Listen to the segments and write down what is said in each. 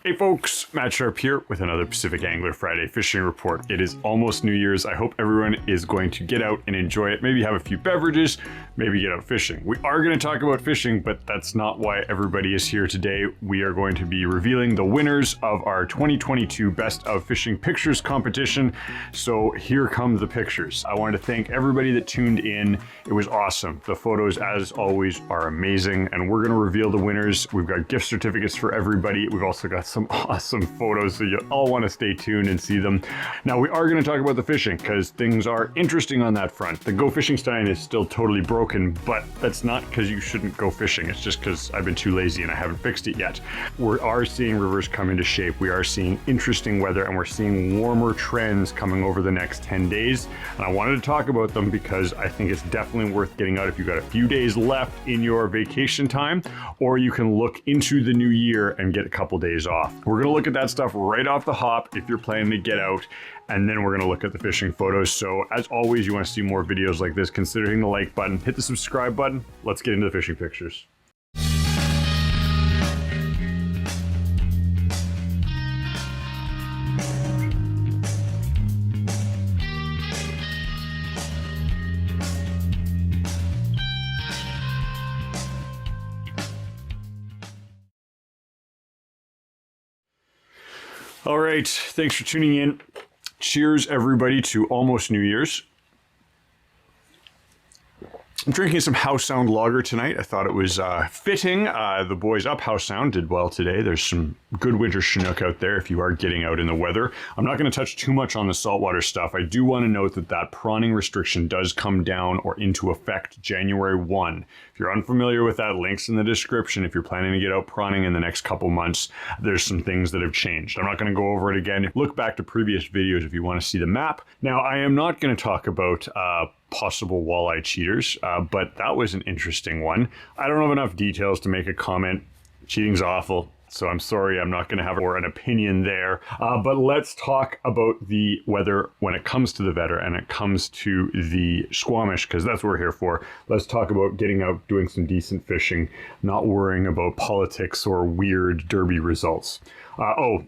Hey folks, Matt Sharp here with another Pacific Angler Friday Fishing Report. It is almost New Year's. I hope everyone is going to get out and enjoy it. Maybe have a few beverages, maybe get out fishing. We are going to talk about fishing, but that's not why everybody is here today. We are going to be revealing the winners of our 2022 Best of Fishing Pictures competition. So here come the pictures. I wanted to thank everybody that tuned in. It was awesome. The photos, as always, are amazing, and we're going to reveal the winners. We've got gift certificates for everybody. We've also got some awesome photos, so you'll all want to stay tuned and see them. Now, we are going to talk about the fishing because things are interesting on that front. The Go Fishing Stein is still totally broken, but that's not because you shouldn't go fishing. It's just because I've been too lazy and I haven't fixed it yet. We are seeing rivers come into shape. We are seeing interesting weather, and we're seeing warmer trends coming over the next 10 days. And I wanted to talk about them because I think it's definitely worth getting out if you've got a few days left in your vacation time, or you can look into the new year and get a couple days off. We're going to look at that stuff right off the hop if you're planning to get out, and then we're going to look at the fishing photos. So as always, you want to see more videos like this, consider hitting the like button, hit the subscribe button. Let's get into the fishing pictures. All right, thanks for tuning in. Cheers, everybody, to almost New Year's. I'm drinking some House Sound Lager tonight. I thought it was fitting. The boys up House Sound did well today. There's some good winter Chinook out there if you are getting out in the weather. I'm not going to touch too much on the saltwater stuff. I do want to note that prawning restriction does come down or into effect January 1. If you're unfamiliar with that, links in the description. If you're planning to get out prawning in the next couple months, there's some things that have changed. I'm not going to go over it again. Look back to previous videos if you want to see the map. Now, I am not going to talk about possible walleye cheaters, but that was an interesting one. I don't have enough details to make a comment. Cheating's awful, so I'm sorry I'm not going to have an opinion there. But let's talk about the weather when it comes to the Vedder and it comes to the Squamish, because that's what we're here for. Let's talk about getting out, doing some decent fishing, not worrying about politics or weird derby results.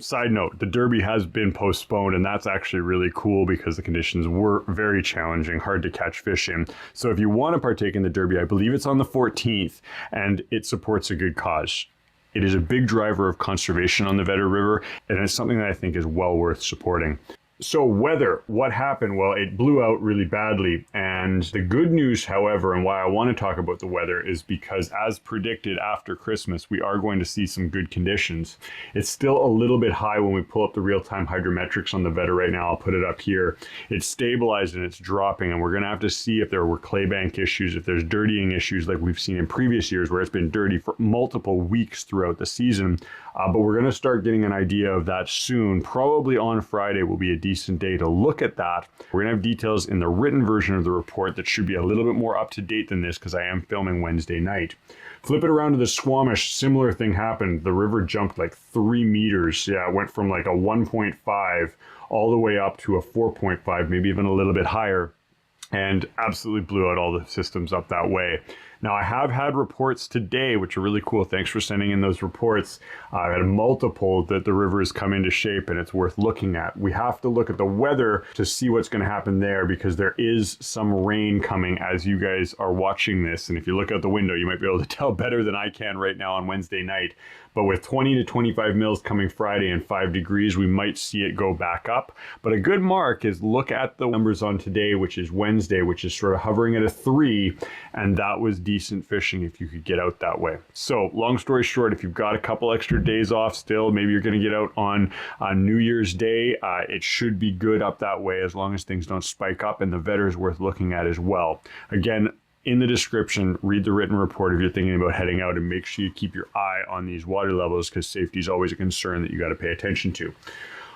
Side note, the Derby has been postponed, and that's actually really cool because the conditions were very challenging, hard to catch fish in. So if you want to partake in the Derby, I believe it's on the 14th, and it supports a good cause. It is a big driver of conservation on the Vedder River, and it's something that I think is well worth supporting. So weather, what happened? Well, it blew out really badly. And the good news, however, and why I want to talk about the weather is because as predicted after Christmas, we are going to see some good conditions. It's still a little bit high when we pull up the real-time hydrometrics on the Vedder right now. I'll put it up here. It's stabilized and it's dropping, and we're going to have to see if there were claybank issues, if there's dirtying issues like we've seen in previous years where it's been dirty for multiple weeks throughout the season. But we're going to start getting an idea of that soon. Probably on Friday will be a decent day to look at that. We're going to have details in the written version of the report that should be a little bit more up to date than this because I am filming Wednesday night. Flip it around to the Squamish, similar thing happened. The river jumped like 3 meters. Yeah, it went from like a 1.5 all the way up to a 4.5, maybe even a little bit higher, and absolutely blew out all the systems up that way. Now, I have had reports today, which are really cool. Thanks for sending in those reports. I had multiple that the river has come into shape and it's worth looking at. We have to look at the weather to see what's going to happen there because there is some rain coming as you guys are watching this. And if you look out the window, you might be able to tell better than I can right now on Wednesday night. But with 20 to 25 mils coming Friday and 5 degrees, we might see it go back up. But a good mark is look at the numbers on today, which is Wednesday, which is sort of hovering at a 3. And that was decent fishing if you could get out that way. So long story short, if you've got a couple extra days off still, maybe you're going to get out on New Year's Day, it should be good up that way as long as things don't spike up, and the Vedder is worth looking at as well. Again, in the description, read the written report if you're thinking about heading out, and make sure you keep your eye on these water levels because safety is always a concern that you got to pay attention to.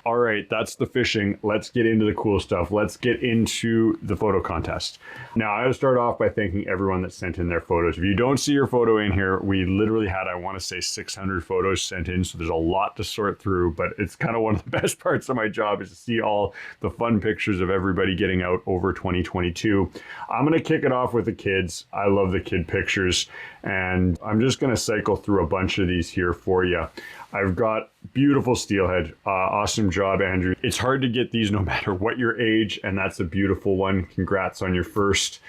All right, that's the fishing. Let's get into the cool stuff. Let's get into the photo contest. Now, I will start off by thanking everyone that sent in their photos. If you don't see your photo in here, we literally had, I want to say, 600 photos sent in, so there's a lot to sort through, but it's kind of one of the best parts of my job is to see all the fun pictures of everybody getting out over 2022. I'm going to kick it off with the kids. I love the kid pictures. And I'm just going to cycle through a bunch of these here for you. I've got beautiful steelhead. Awesome job, Andrew. It's hard to get these no matter what your age, and that's a beautiful one. Congrats on your first.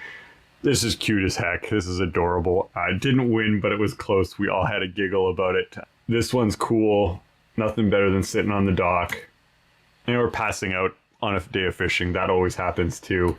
This is cute as heck. This is adorable. I didn't win, but it was close. We all had a giggle about it. This one's cool. Nothing better than sitting on the dock. Or passing out on a day of fishing. That always happens too.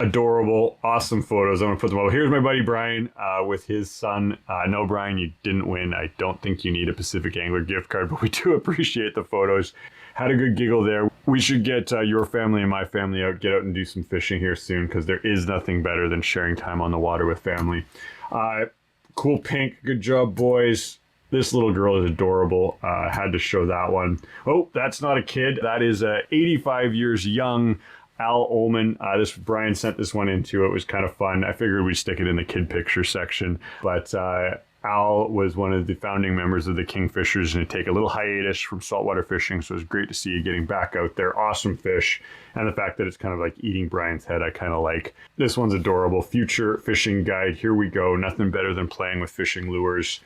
Adorable, awesome photos. I'm gonna put them up. Here's my buddy Brian with his son. No, Brian, you didn't win. I don't think you need a Pacific Angler gift card, but we do appreciate the photos. Had a good giggle there. We should get your family and my family out, get out and do some fishing here soon, because there is nothing better than sharing time on the water with family. Cool pink, good job, boys. This little girl is adorable. Had to show that one. Oh, that's not a kid. That is 85 years young. Al Ullman. Brian sent this one in too. It was kind of fun. I figured we'd stick it in the kid picture section, but Al was one of the founding members of the Kingfishers and take a little hiatus from saltwater fishing. So it was great to see you getting back out there. Awesome fish. And the fact that it's kind of like eating Brian's head, I kind of like. This one's adorable. Future fishing guide. Here we go. Nothing better than playing with fishing lures.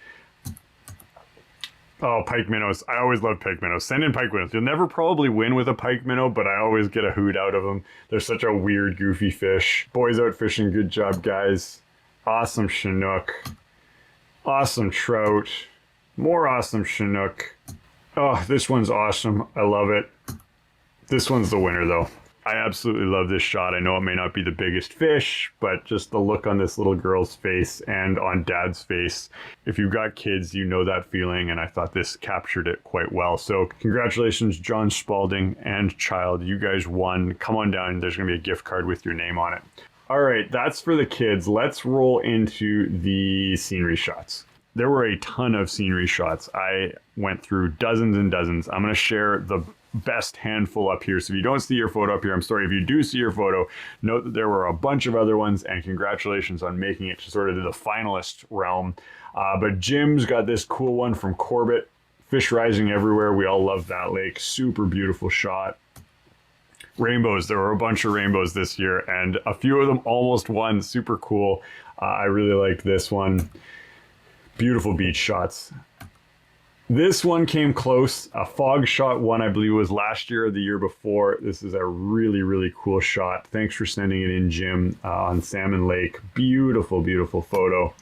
Oh, pike minnows. I always love pike minnows. Send in pike minnows. You'll never probably win with a pike minnow, but I always get a hoot out of them. They're such a weird, goofy fish. Boys out fishing. Good job, guys. Awesome Chinook. Awesome trout. More awesome Chinook. Oh, this one's awesome. I love it. This one's the winner, though. I absolutely love this shot. I know it may not be the biggest fish, but just the look on this little girl's face and on Dad's face. If you've got kids, you know that feeling, and I thought this captured it quite well. So congratulations, John Spalding and child. You guys won. Come on down. There's going to be a gift card with your name on it. All right, that's for the kids. Let's roll into the scenery shots. There were a ton of scenery shots. I went through dozens and dozens. I'm going to share the best handful up here. So if you don't see your photo up here, I'm sorry. If you do see your photo, note that there were a bunch of other ones, and congratulations on making it to sort of the finalist realm. But Jim's got this cool one from Corbett. Fish rising everywhere. We all love that lake. Super beautiful shot. Rainbows. There were a bunch of rainbows this year, and a few of them almost won. Super cool. I really liked this one. Beautiful beach shots. This one came close. A fog shot one, I believe, was last year or the year before. This is a really, really cool shot. Thanks for sending it in, Jim, on Salmon Lake. Beautiful, beautiful photo.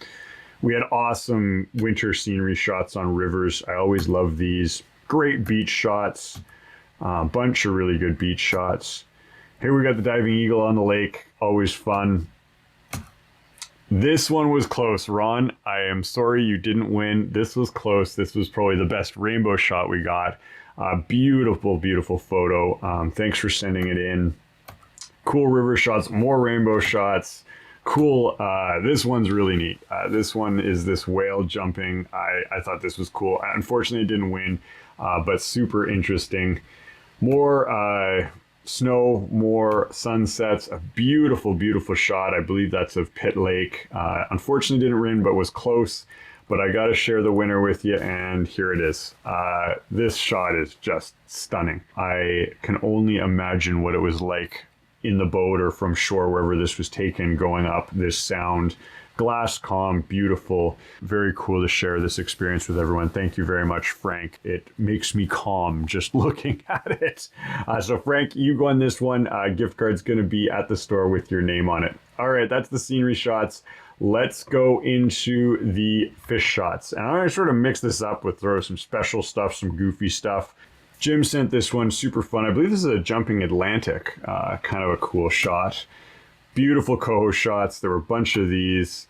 We had awesome winter scenery shots on rivers. I always love these. Great beach shots. Bunch of really good beach shots. Here we got the diving eagle on the lake. Always fun. This one was close, Ron. I am sorry you didn't win. This was close. This was probably the best rainbow shot we got. Beautiful, beautiful photo. Thanks for sending it in. Cool river shots, more rainbow shots. Cool. This one's really neat. This one is this whale jumping. I thought this was cool. Unfortunately, it didn't win, but super interesting. More snow, more sunsets, a beautiful, beautiful shot. I believe that's of Pitt Lake. Unfortunately didn't win, but was close. But I got to share the winner with you, and here it is. This shot is just stunning. I can only imagine what it was like in the boat or from shore, wherever this was taken, going up this sound. Glass calm, beautiful, very cool to share this experience with everyone. Thank you very much, Frank. It makes me calm just looking at it. So Frank, you won this one. Gift card's going to be at the store with your name on it. All right, that's the scenery shots. Let's go into the fish shots. And I'm going to sort of mix this up with throw some special stuff, some goofy stuff. Jim sent this one, super fun. I believe this is a jumping Atlantic, kind of a cool shot. Beautiful coho shots. There were a bunch of these.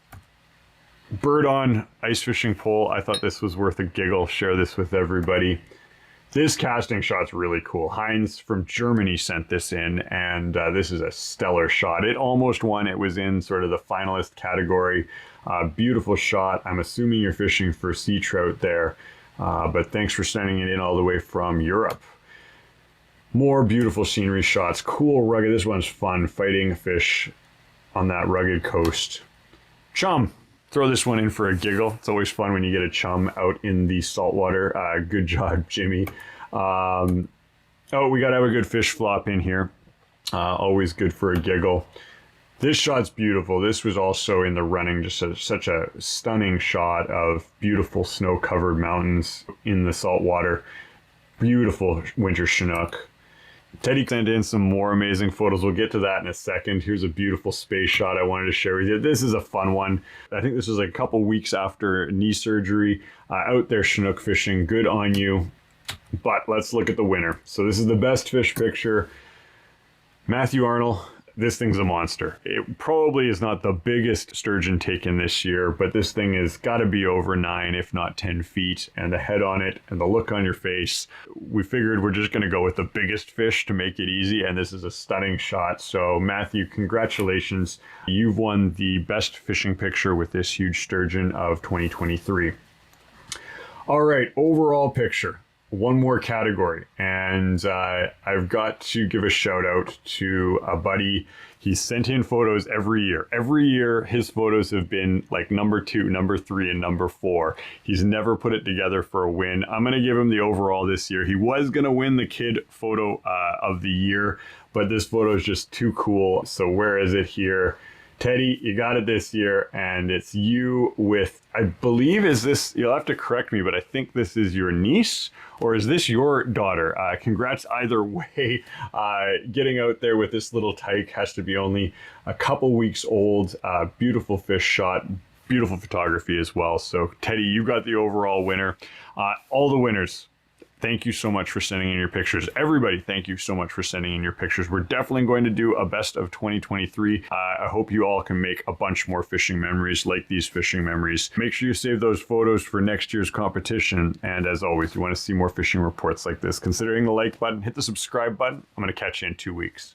Bird on ice fishing pole. I thought this was worth a giggle. Share this with everybody. This casting shot's really cool. Heinz from Germany sent this in, and this is a stellar shot. It almost won. It was in sort of the finalist category. Beautiful shot. I'm assuming you're fishing for sea trout there, but thanks for sending it in all the way from Europe. More beautiful scenery shots. Cool, rugged. This one's fun, fighting fish on that rugged coast. Chum. Throw this one in for a giggle. It's always fun when you get a chum out in the saltwater. Good job, Jimmy. Oh, we got to have a good fish flop in here. Always good for a giggle. This shot's beautiful. This was also in the running, just such a stunning shot of beautiful snow-covered mountains in the saltwater. Beautiful winter Chinook. Teddy sent in some more amazing photos. We'll get to that in a second. Here's a beautiful space shot I wanted to share with you. This is a fun one. I think this was a couple weeks after knee surgery. Out there Chinook fishing. Good on you. But let's look at the winner. So this is the best fish picture. Matthew Arnold. This thing's a monster. It probably is not the biggest sturgeon taken this year, but this thing has got to be over 9, if not 10 feet. And the head on it and the look on your face, we figured we're just going to go with the biggest fish to make it easy. And this is a stunning shot. So Matthew, congratulations. You've won the best fishing picture with this huge sturgeon of 2023. All right, overall picture. One more category, and I've got to give a shout out to a buddy. He sent in photos every year. Every year, his photos have been like number 2, number 3, and number 4. He's never put it together for a win. I'm going to give him the overall this year. He was going to win the kid photo of the year, but this photo is just too cool. So where is it here? Teddy, you got it this year, and it's you with, I believe, is this, you'll have to correct me, but I think this is your niece, or is this your daughter? Congrats either way. Getting out there with this little tyke, has to be only a couple weeks old. Beautiful fish shot, beautiful photography as well. So Teddy, you got the overall winner. All the winners, thank you so much for sending in your pictures. Everybody, thank you so much for sending in your pictures. We're definitely going to do a best of 2023. I hope you all can make a bunch more fishing memories like these fishing memories. Make sure you save those photos for next year's competition. And as always, if you want to see more fishing reports like this, consider hitting the like button, hit the subscribe button. I'm going to catch you in 2 weeks.